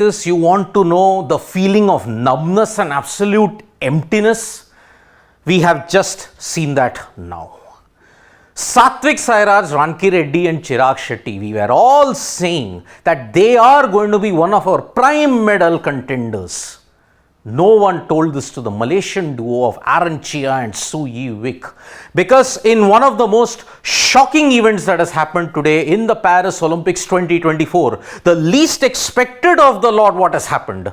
this, you want to know the feeling of numbness and absolute emptiness? We have just seen that now. Satwiksairaj, Ranki Reddy and Chirag Shetty, we were all saying that they are going to be one of our prime medal contenders. No one told this to the Malaysian duo of Aaron Chia and Su Yi-Wik, because in one of the most shocking events that has happened today in the Paris Olympics 2024, the least expected of the lot what has happened,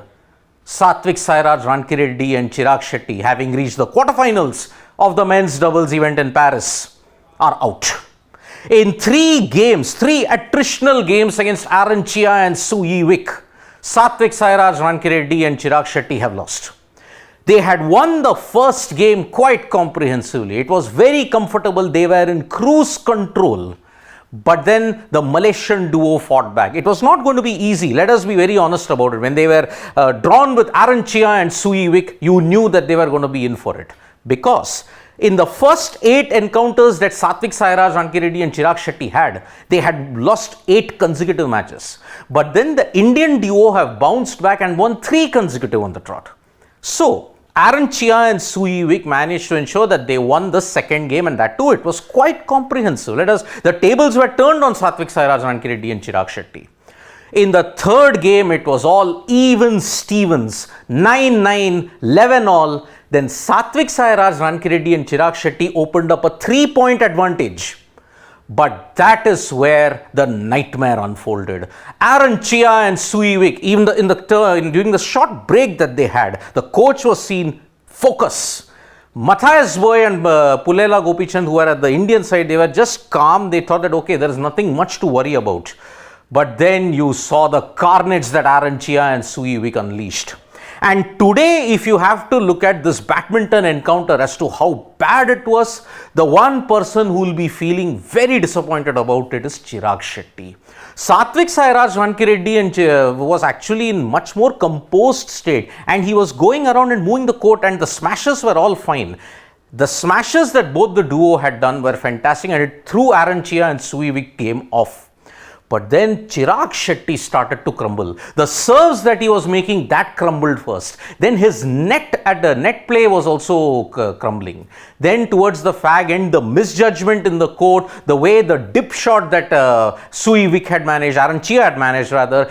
Satwiksairaj, Ranki Reddy and Chirag Shetty, having reached the quarterfinals of the men's doubles event in Paris, are out. In three attritional games against Aaron Chia and Su Yi-Wik, Satwiksairaj, Ranki Reddy and Chirag Shetty have lost. They had won the first game quite comprehensively. It was very comfortable. They were in cruise control. But then the Malaysian duo fought back. It was not going to be easy. Let us be very honest about it. When they were drawn with Aaron Chia and Su Yi-Wik, you knew that they were going to be in for it. Because in the first 8 encounters that Satwiksairaj, Ranki Reddy and Chirag Shetty had, they had lost 8 consecutive matches. But then the Indian duo have bounced back and won 3 consecutive on the trot. So, Aaron Chia and Su Yi-Wik managed to ensure that they won the second game, and that too, it was quite comprehensive. The tables were turned on Satwiksairaj, Ranki Reddy and Chirag Shetty. In the third game, it was all even Stevens, 9-9, 11-all. Then Satwiksairaj, Ranki Reddy and Chirag Shetty opened up a 3-point advantage. But that is where the nightmare unfolded. Aaron Chia and Su Yi-Wik, even during the short break that they had, the coach was seen focus. Matthias Boy and Pulela Gopichand, who were at the Indian side, they were just calm. They thought that, okay, there is nothing much to worry about. But then you saw the carnage that Aaron Chia and Su Yi-Wik unleashed. And today, if you have to look at this badminton encounter as to how bad it was, the one person who will be feeling very disappointed about it is Chirag Shetty. Satwiksairaj, Ranki Reddy was actually in much more composed state, and he was going around and moving the court, and the smashes were all fine. The smashes that both the duo had done were fantastic, and it threw Aaron Chia and Su Yi-Wik game off. But then Chirag Shetty started to crumble. The serves that he was making, that crumbled first. Then his net play was also crumbling. Then towards the fag end, the misjudgment in the court, the way the dip shot that Su Yi-Wik had managed, Aaron Chia had managed rather,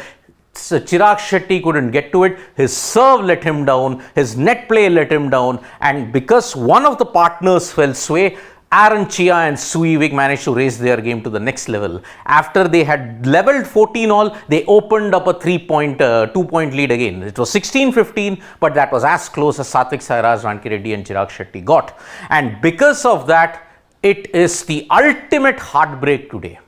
Chirag Shetty couldn't get to it. His serve let him down, his net play let him down, and because one of the partners fell sway, Aaron Chia and Su Yi-Wik managed to raise their game to the next level. After they had leveled 14-all, they opened up a 2-point lead again. It was 16-15, but that was as close as Satwiksairaj, Ranki Reddy and Chirag Shetty got. And because of that, it is the ultimate heartbreak today.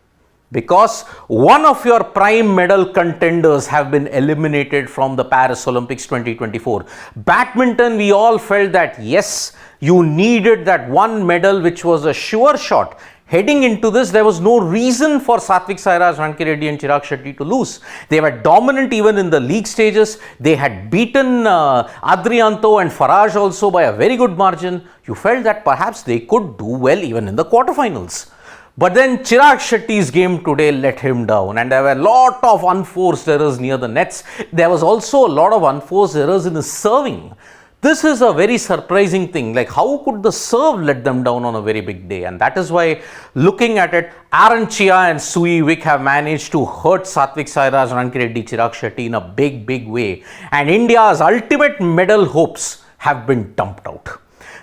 Because one of your prime medal contenders have been eliminated from the Paris Olympics 2024. Badminton, we all felt that yes, you needed that one medal which was a sure shot. Heading into this, there was no reason for Satwiksairaj, Ranki Reddy and Chirag Shetty to lose. They were dominant even in the league stages. They had beaten Adrianto and Faraj also by a very good margin. You felt that perhaps they could do well even in the quarterfinals. But then Chirag Shetty's game today let him down, and there were a lot of unforced errors near the nets. There was also a lot of unforced errors in his serving. This is a very surprising thing, like how could the serve let them down on a very big day? And that is why, looking at it, Aaron Chia and Su Yi-Wik have managed to hurt Satwiksairaj, Ranki Reddy, Chirag Shetty in a big way. And India's ultimate medal hopes have been dumped out.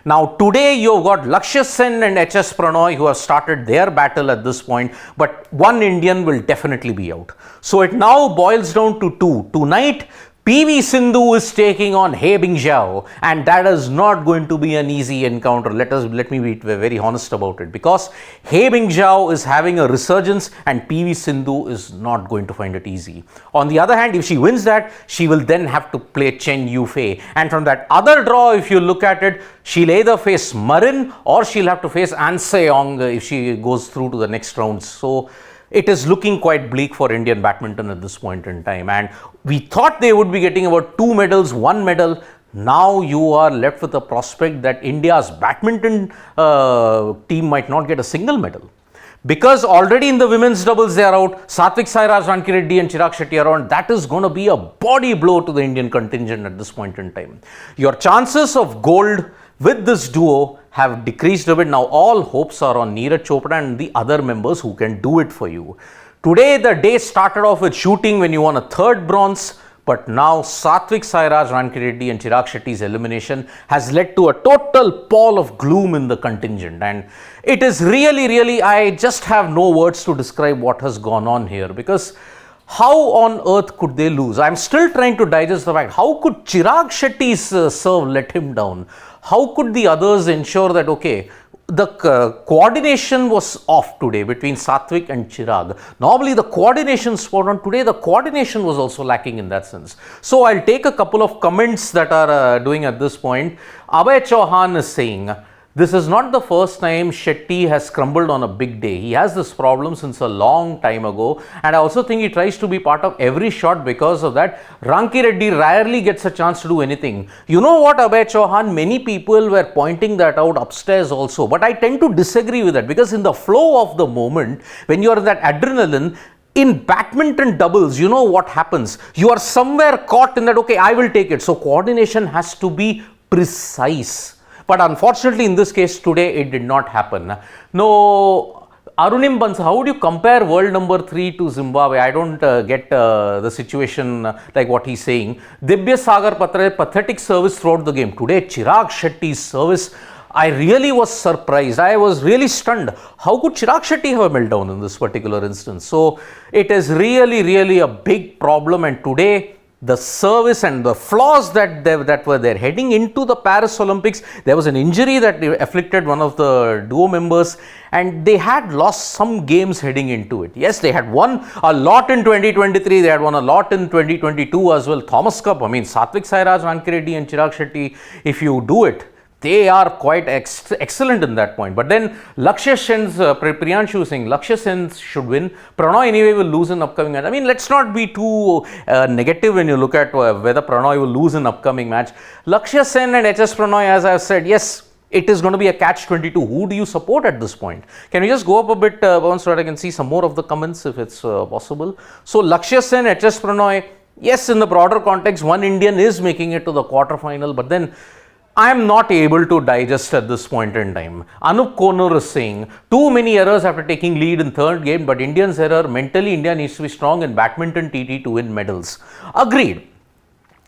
Now today you've got Lakshya Sen and HS Pranoy who have started their battle at this point, but one Indian will definitely be out. So it now boils down to two. Tonight, PV Sindhu is taking on He Bingjiao, and that is not going to be an easy encounter. Let me be very honest about it, because He Bingjiao is having a resurgence and PV Sindhu is not going to find it easy. On the other hand, if she wins that, she will then have to play Chen Yufei, and from that other draw, if you look at it, she'll either face Marin or she'll have to face An Se-yong if she goes through to the next rounds. So it is looking quite bleak for Indian badminton at this point in time, and we thought they would be getting about 2 medals, 1 medal. Now you are left with the prospect that India's badminton team might not get a single medal, Because already in the women's doubles they are out, Satwiksairaj-Chirag and Chirag Shetty are on. That is going to be a body blow to the Indian contingent at this point in time. Your chances of gold with this duo have decreased a bit. Now all hopes are on Neeraj Chopra and the other members who can do it for you. Today the day started off with shooting when you won a third bronze. But now Satwiksairaj-Chirag and Chirag Shetty's elimination has led to a total pall of gloom in the contingent. And it is really, I just have no words to describe what has gone on here, because how on earth could they lose? I'm still trying to digest the fact. How could Chirag Shetty's serve let him down? How could the others ensure that, okay, the coordination was off today between Satwik and Chirag. Normally the coordination spot on. Today the coordination was also lacking in that sense. So I'll take a couple of comments that are doing at this point. Abhay Chauhan is saying, this is not the first time Shetty has crumbled on a big day. He has this problem since a long time ago, and I also think he tries to be part of every shot. Because of that, Ranki Reddy rarely gets a chance to do anything. You know what, Abhay Chauhan, many people were pointing that out upstairs also, but I tend to disagree with that, because in the flow of the moment, when you are in that adrenaline, in badminton doubles, you know what happens? You are somewhere caught in that, okay, I will take it. So coordination has to be precise. But unfortunately, in this case today, it did not happen. No, Arunim Bansa, how would you compare world number 3 to Zimbabwe? I don't get the situation like what he's saying. Dibya Sagar Patre, pathetic service throughout the game. Today, Chirag Shetty's service, I really was surprised. I was really stunned. How could Chirag Shetty have a meltdown in this particular instance? So, it is really a big problem. And today, the service and the flaws that were there heading into the Paris Olympics, there was an injury that afflicted one of the duo members, and they had lost some games heading into it. Yes, they had won a lot in 2023, they had won a lot in 2022 as well. Thomas Cup, I mean, Satwiksairaj-Chirag and Chirag Shetty, if you do it, they are quite excellent in that point. But then Lakshya Sen's, Priyanshu is saying Lakshya Sen should win. Pranoy anyway will lose in upcoming match. I mean, let's not be too negative when you look at whether Pranoy will lose in upcoming match. Lakshya Sen and HS Pranoy, as I've said, yes, it is going to be a catch-22. Who do you support at this point? Can we just go up a bit, so that I can see some more of the comments if it's possible? So Lakshya Sen, HS Pranoy, yes, in the broader context, one Indian is making it to the quarterfinal, but then I am not able to digest at this point in time. Anup Konur is saying, too many errors after taking lead in third game, but Indians' error, mentally India needs to be strong in badminton TT to win medals. Agreed.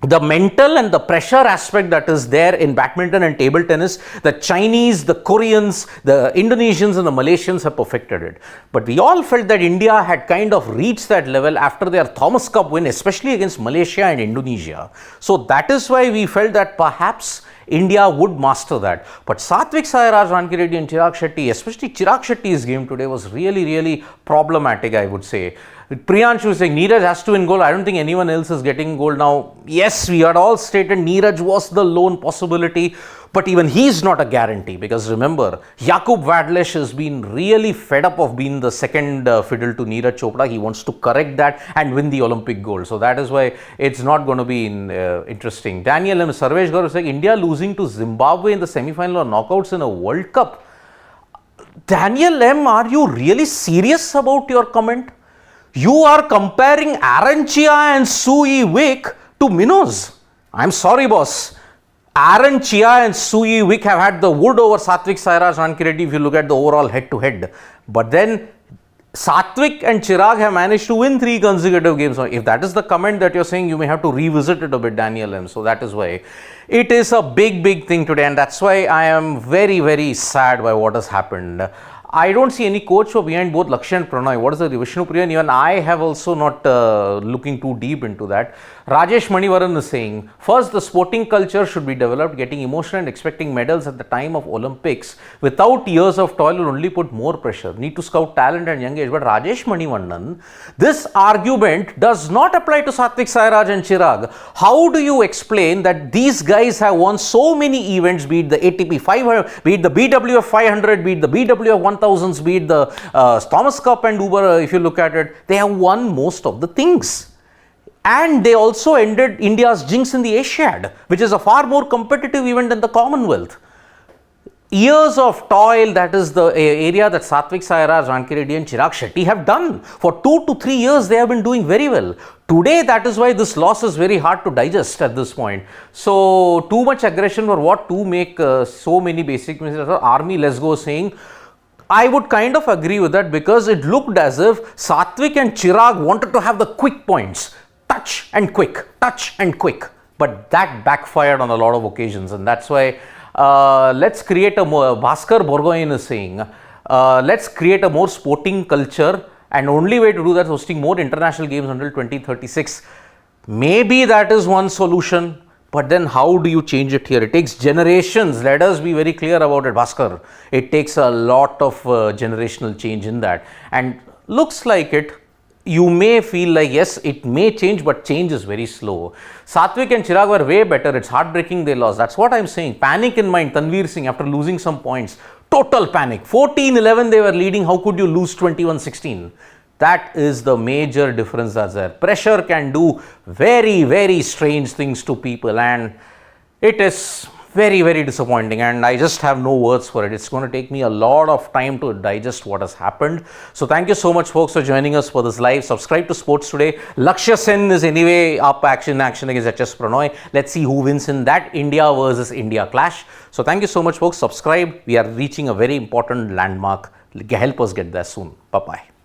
The mental and the pressure aspect that is there in badminton and table tennis, the Chinese, the Koreans, the Indonesians and the Malaysians have perfected it. But we all felt that India had kind of reached that level after their Thomas Cup win, especially against Malaysia and Indonesia. So that is why we felt that perhaps India would master that. But Satwiksairaj-Chirag and Chirag Shetty, especially Chirag Shetty's game today, was really problematic, I would say. Priyanshu is saying Neeraj has to win gold. I don't think anyone else is getting gold now. Yes, we had all stated Neeraj was the lone possibility, but even he's not a guarantee, because remember, Jakub Wadlesh has been really fed up of being the second fiddle to Neeraj Chopra. He wants to correct that and win the Olympic gold. So that is why it's not going to be interesting. Daniel M. Sarvesh Gaur is saying India losing to Zimbabwe in the semi-final or knockouts in a World Cup. Daniel M., are you really serious about your comment? You are comparing Aaron Chia and Sui Wick to minnows. I'm sorry, boss. Aaron Chia and Sui Wick have had the wood over Satwiksairaj-Chirag if you look at the overall head-to-head. But then Satwik and Chirag have managed to win 3 consecutive games. If that is the comment that you're saying, you may have to revisit it a bit, Daniel M. So that is why it is a big thing today, and that's why I am very sad by what has happened. I don't see any coach for behind both Lakshya and Pranoy. What is the Vishnu Priyan? Even I have also not looking too deep into that. Rajesh Manivaran is saying, first, the sporting culture should be developed. Getting emotional and expecting medals at the time of Olympics without years of toil will only put more pressure. Need to scout talent and young age. But Rajesh Manivanan, this argument does not apply to Satwiksairaj and Chirag. How do you explain that these guys have won so many events, be it the ATP 500, be it the BWF 500, be it the BWF 1000s, be it the Thomas Cup and Uber, if you look at it, they have won most of the things. And they also ended India's jinx in the Asiad, which is a far more competitive event than the Commonwealth. years of toil, that is the area that Satwiksairaj, Ranki Reddy and Chirag Shetty have done. For 2 to 3 years, they have been doing very well. Today, that is why this loss is very hard to digest at this point. So, too much aggression for what? To make so many basic mistakes. Army, let's go saying, I would kind of agree with that, because it looked as if Satvik and Chirag wanted to have the quick points. Touch and quick, touch and quick. But that backfired on a lot of occasions, and that's why let's create a more, Bhaskar Borgohain is saying, let's create a more sporting culture, and only way to do that is hosting more international games until 2036. Maybe that is one solution, but then how do you change it here? It takes generations. Let us be very clear about it, Bhaskar. It takes a lot of generational change in that, and looks like it. You may feel like, yes, it may change, but change is very slow. Satvik and Chirag were way better. It's heartbreaking they lost. That's what I'm saying. Panic in mind. Tanveer Singh, after losing some points, total panic. 14-11 they were leading. How could you lose 21-16? That is the major difference that's there. Pressure can do very, very strange things to people, and it is very, very disappointing, and I just have no words for it. It's going to take me a lot of time to digest what has happened. So thank you so much, folks, for joining us for this live. Subscribe to Sports Today. Lakshya Sen is anyway up action against HS Pranoy. Let's see who wins in that India versus India clash. So thank you so much, folks. Subscribe. We are reaching a very important landmark. Help us get there soon. Bye-bye.